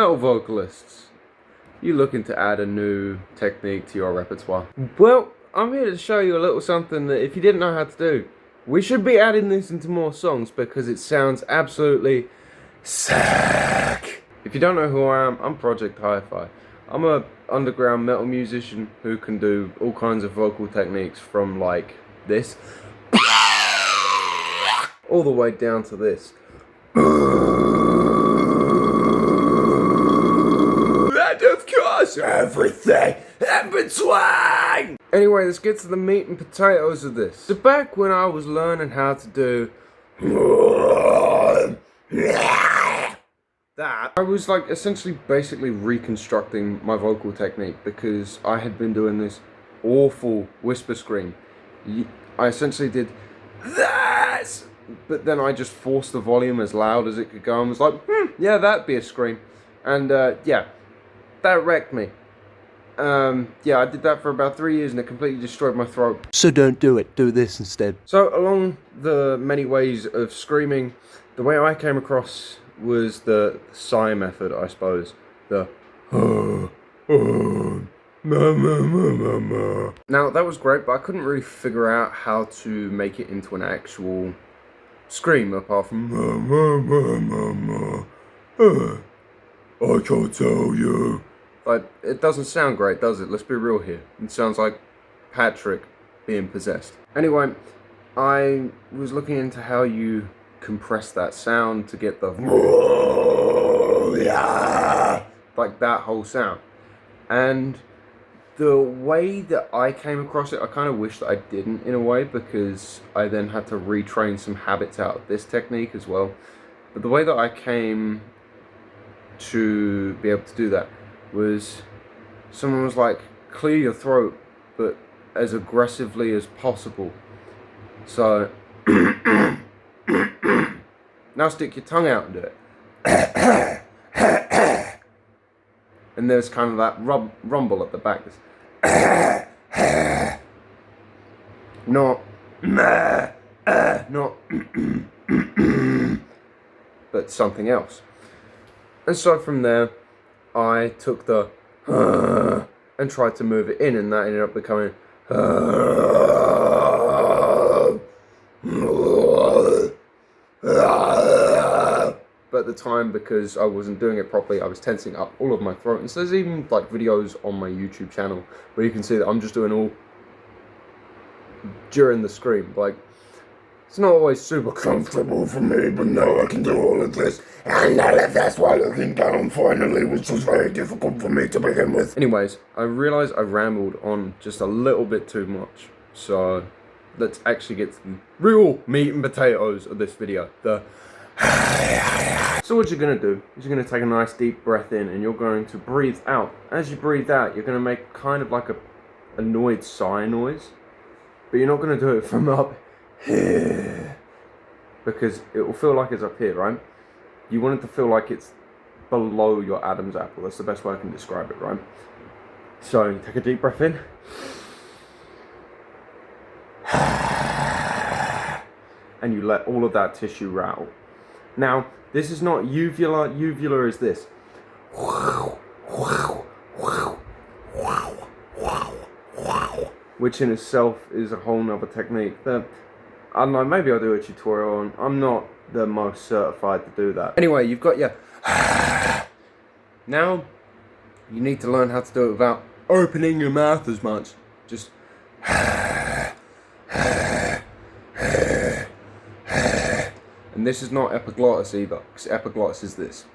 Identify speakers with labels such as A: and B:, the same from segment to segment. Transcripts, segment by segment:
A: Metal vocalists, you looking to add a new technique to your repertoire? Well, I'm here to show you a little something that if you didn't know how to do, we should be adding this into more songs because it sounds absolutely sick. If you don't know who I am, I'm Project Hi-Fi. I'm a underground metal musician who can do all kinds of vocal techniques from like this all the way down to this. And of course, everything in between! Anyway, let's get to the meat and potatoes of this. So back when I was learning how to do that, I was like essentially basically reconstructing my vocal technique because I had been doing this awful whisper scream. I essentially did this, but then I just forced the volume as loud as it could go and was like, yeah, that'd be a scream. And yeah, that wrecked me. Yeah, I did that for about 3 years and it completely destroyed my throat.
B: So don't do it, do this instead.
A: So along the many ways of screaming, the way I came across was the sigh method, I suppose. The Now that was great, but I couldn't really figure out how to make it into an actual scream apart from I can't tell you. Like, it doesn't sound great, does it? Let's be real here. It sounds like Patrick being possessed. Anyway, I was looking into how you compress that sound to get the like that whole sound. And the way that I came across it, I kind of wish that I didn't in a way, because I then had to retrain some habits out of this technique as well. But the way that I came to be able to do that was someone was like, clear your throat, but as aggressively as possible. So, now stick your tongue out and do it. And there's kind of that rumble at the back. Not, not, but something else. And so from there, I took the and tried to move it in, and that ended up becoming but at the time, because I wasn't doing it properly, I was tensing up all of my throat. And so there's even like videos on my YouTube channel where you can see that I'm just doing all during the scream. Like, it's not always super comfortable for me, but now I can do all of this. And all of this while looking down finally, which was very difficult for me to begin with. Anyways, I realised I rambled on just a little bit too much. So let's actually get to the real meat and potatoes of this video. So what you're going to do is you're going to take a nice deep breath in and you're going to breathe out. As you breathe out, you're going to make kind of like a annoyed sigh noise. But you're not going to do it from up here, because it will feel like it's up here, right? You want it to feel like it's below your Adam's apple. That's the best way I can describe it, right? So you take a deep breath in. And you let all of that tissue rattle. Now, this is not uvula. Uvula is this. Which in itself is a whole nother technique that, I don't know, maybe I'll do a tutorial on. I'm not the most certified to do that. Anyway, you've got your now you need to learn how to do it without opening your mouth as much. Just and this is not epiglottis either, because epiglottis is this.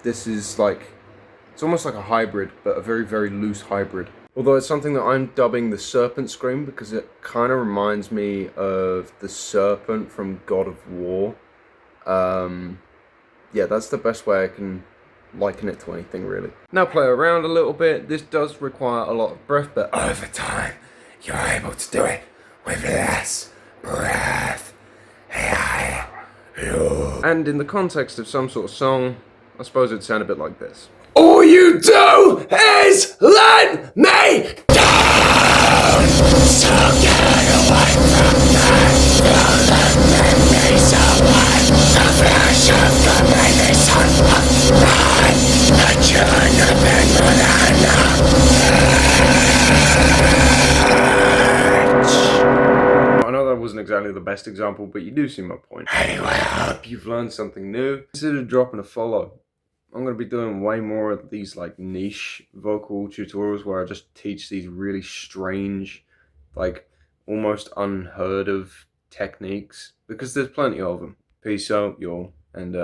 A: This is like, it's almost like a hybrid, but a very, very loose hybrid. Although it's something that I'm dubbing the serpent scream, because it kind of reminds me of the serpent from God of War. Yeah, that's the best way I can liken it to anything, really. Now play around a little bit. This does require a lot of breath, but over time, you're able to do it with less breath. And in the context of some sort of song, I suppose it'd sound a bit like this. All you do is let me down! So get away from me, you'll let me be someone the best example, but you do see my point. Anyway, I hope you've learned something new. Consider dropping a follow. I'm going to be doing way more of these like niche vocal tutorials where I just teach these really strange, like almost unheard of techniques, because there's plenty of them. Peace out, y'all, and